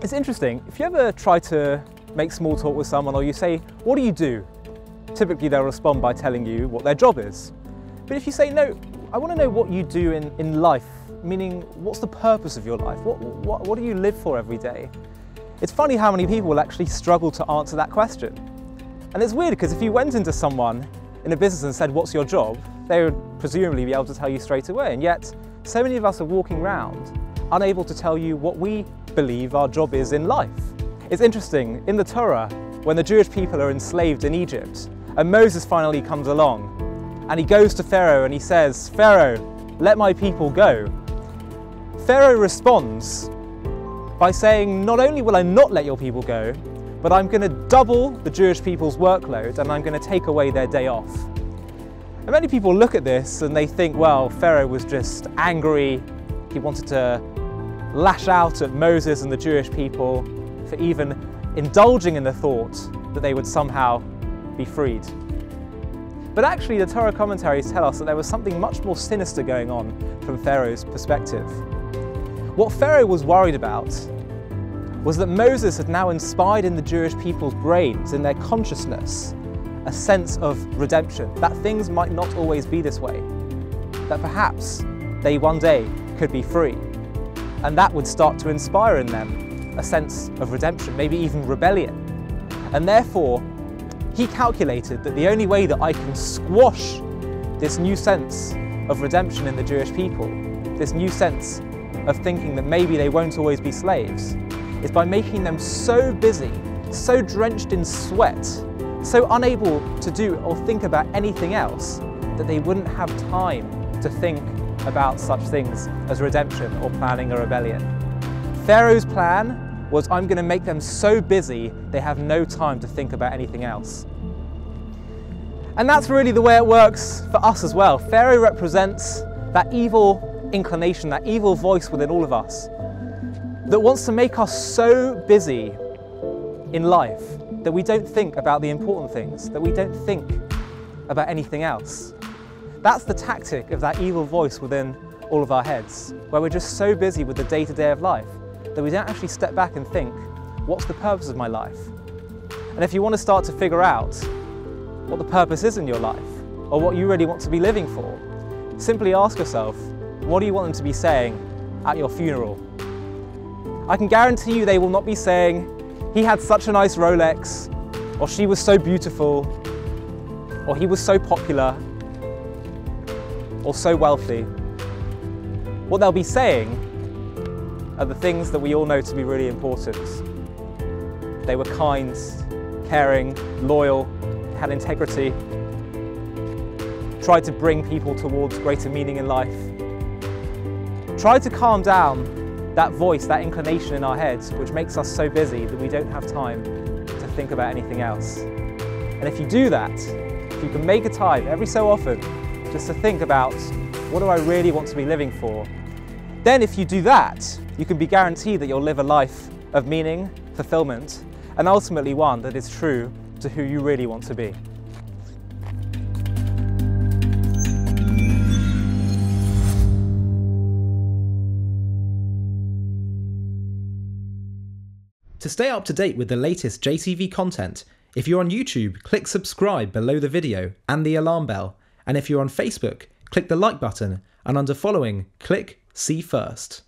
It's interesting, if you ever try to make small talk with someone or you say, "What do you do?" Typically they'll respond by telling you what their job is. But if you say, "No, I want to know what you do in life," meaning what's the purpose of your life? What do you live for every day? It's funny how many people will actually struggle to answer that question. And it's weird because if you went into someone in a business and said, "What's your job?" they would presumably be able to tell you straight away. And yet, so many of us are walking around unable to tell you what we believe our job is in life. It's interesting, in the Torah, when the Jewish people are enslaved in Egypt, and Moses finally comes along, and he goes to Pharaoh and he says, "Pharaoh, let my people go." Pharaoh responds by saying, "Not only will I not let your people go, but I'm going to double the Jewish people's workload and I'm going to take away their day off." And many people look at this and they think, well, Pharaoh was just angry. He wanted to lash out at Moses and the Jewish people for even indulging in the thought that they would somehow be freed. But actually the Torah commentaries tell us that there was something much more sinister going on from Pharaoh's perspective. What Pharaoh was worried about was that Moses had now inspired in the Jewish people's brains, in their consciousness, a sense of redemption, that things might not always be this way, that perhaps they one day could be free. And that would start to inspire in them a sense of redemption, maybe even rebellion. And therefore, he calculated that the only way that I can squash this new sense of redemption in the Jewish people, this new sense of thinking that maybe they won't always be slaves, is by making them so busy, so drenched in sweat, so unable to do or think about anything else, that they wouldn't have time to think about such things as redemption or planning a rebellion. Pharaoh's plan was, I'm going to make them so busy they have no time to think about anything else. And that's really the way it works for us as well. Pharaoh represents that evil inclination, that evil voice within all of us that wants to make us so busy in life that we don't think about the important things, that we don't think about anything else. That's the tactic of that evil voice within all of our heads, where we're just so busy with the day-to-day of life that we don't actually step back and think, what's the purpose of my life? And if you want to start to figure out what the purpose is in your life, or what you really want to be living for, simply ask yourself, what do you want them to be saying at your funeral? I can guarantee you they will not be saying, "He had such a nice Rolex," or "She was so beautiful," or "He was so popular," or "so wealthy." What they'll be saying are the things that we all know to be really important. They were kind, caring, loyal, had integrity, tried to bring people towards greater meaning in life, tried to calm down that voice, that inclination in our heads, which makes us so busy that we don't have time to think about anything else. And if you do that, if you can make a time every so often just to think about, what do I really want to be living for? Then if you do that, you can be guaranteed that you'll live a life of meaning, fulfillment, and ultimately one that is true to who you really want to be. To stay up to date with the latest JCV content, if you're on YouTube, click subscribe below the video and the alarm bell. And if you're on Facebook, click the like button, and under following, click see first.